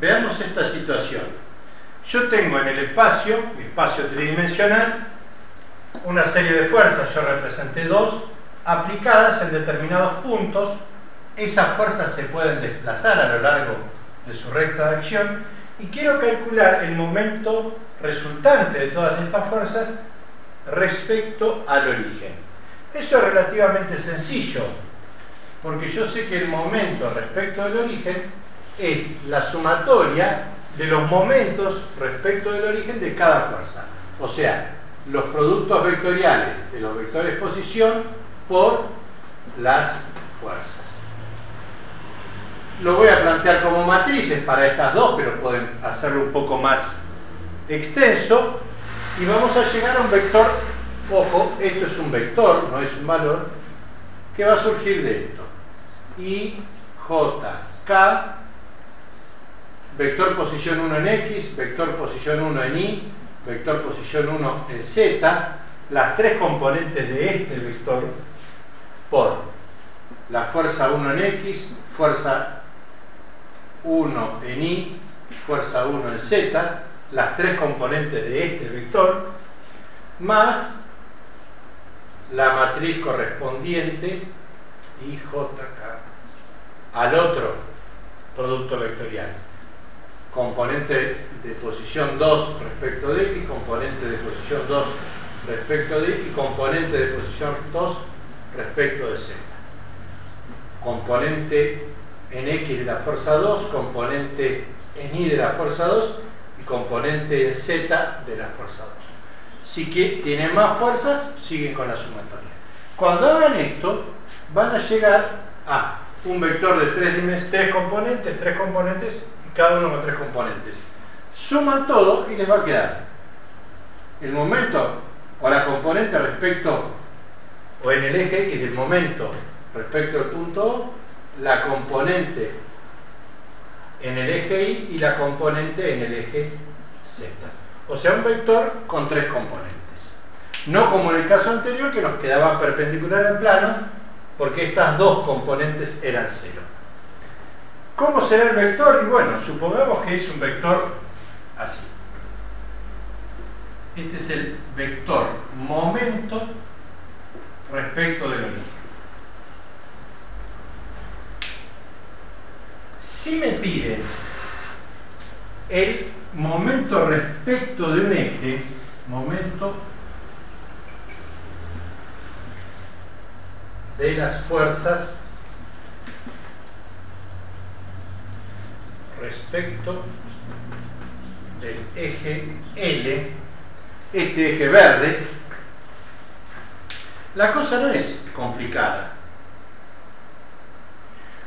Veamos esta situación. Yo tengo en el espacio, mi espacio tridimensional, una serie de fuerzas, yo representé dos, aplicadas en determinados puntos. Esas fuerzas se pueden desplazar a lo largo de su recta de acción y quiero calcular el momento resultante de todas estas fuerzas respecto al origen. Eso es relativamente sencillo, porque yo sé que el momento respecto del origen es la sumatoria de los momentos respecto del origen de cada fuerza. O sea, los productos vectoriales de los vectores posición por las fuerzas. Lo voy a plantear como matrices para estas dos, pero pueden hacerlo un poco más extenso. Y vamos a llegar a un vector, ojo, esto es un vector, no es un valor, que va a surgir de esto. I, J, K, vector posición 1 en X, vector posición 1 en Y, vector posición 1 en Z, las tres componentes de este vector por la fuerza 1 en X, fuerza 1 en Y, fuerza 1 en Z, las tres componentes de este vector, más la matriz correspondiente IJK al otro producto vectorial. Componente de posición 2 respecto de X, componente de posición 2 respecto de Y y componente de posición 2 respecto de Z. Componente en X de la fuerza 2, componente en Y de la fuerza 2 y componente en Z de la fuerza 2. Si tienen más fuerzas, siguen con la sumatoria. Cuando hagan esto, van a llegar a un vector de tres componentes, y cada uno con tres componentes. Suman todo y les va a quedar el momento o la componente respecto, o en el eje X del momento respecto del punto O, la componente en el eje Y y la componente en el eje Z. O sea, un vector con tres componentes. No como en el caso anterior, que nos quedaba perpendicular en plano, porque estas dos componentes eran cero. ¿Cómo será el vector? Y bueno, supongamos que es un vector así. Este es el vector momento respecto del origen. Si me piden el momento respecto de un eje, momento de las fuerzas respecto del eje L, este eje verde, la cosa no es complicada.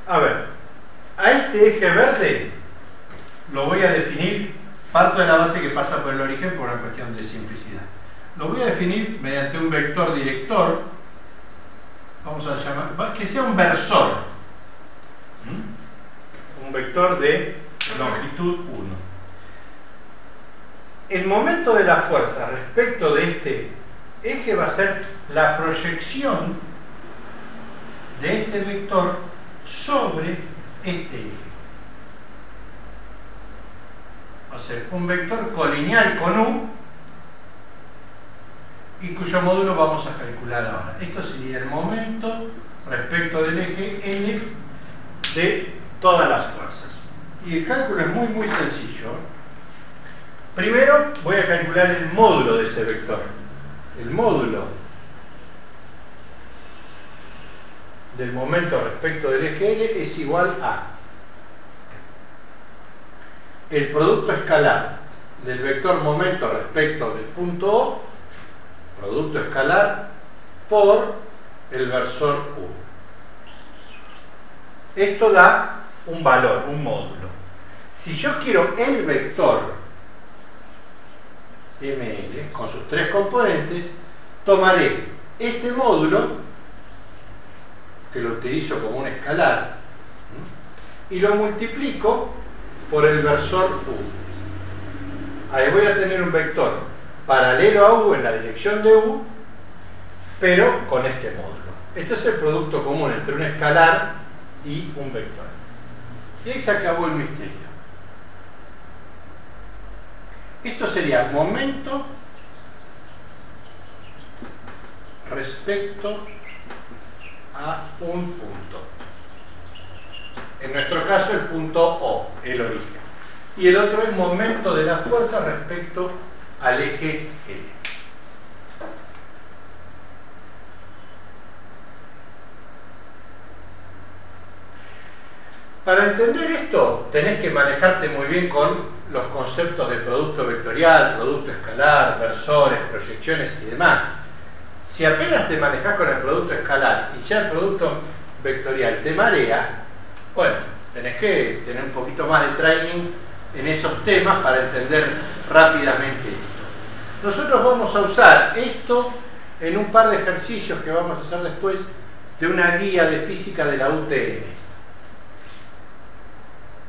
A ver, a este eje verde lo voy a definir, parto de la base que pasa por el origen por una cuestión de simplicidad. Lo voy a definir mediante un vector director, vamos a llamar, que sea un versor, un vector de longitud 1. El momento de la fuerza respecto de este eje va a ser la proyección de este vector sobre este eje. Va a ser un vector colineal con U y cuyo módulo vamos a calcular ahora. Esto sería el momento respecto del eje L de todas las fuerzas. Y el cálculo es muy sencillo. Primero voy a calcular el módulo de ese vector. El módulo del momento respecto del eje L es igual a el producto escalar del vector momento respecto del punto O, producto escalar, por el versor U. Esto da un valor, un módulo. Si yo quiero el vector ML con sus tres componentes, tomaré este módulo, que lo utilizo como un escalar, y lo multiplico por el versor U. Ahí voy a tener un vector paralelo a U en la dirección de U, pero con este módulo. Este es el producto común entre un escalar y un vector. Y ahí se acabó el misterio. Esto sería momento respecto a un punto. En nuestro caso el punto O, el origen. Y el otro es momento de la fuerza respecto al eje L. Para entender esto, tenés que manejarte muy bien con los conceptos de producto vectorial, producto escalar, versores, proyecciones y demás. Si apenas te manejás con el producto escalar y ya el producto vectorial te marea, bueno, tenés que tener un poquito más de training en esos temas para entender rápidamente esto. Nosotros vamos a usar esto en un par de ejercicios que vamos a hacer después de una guía de física de la UTN.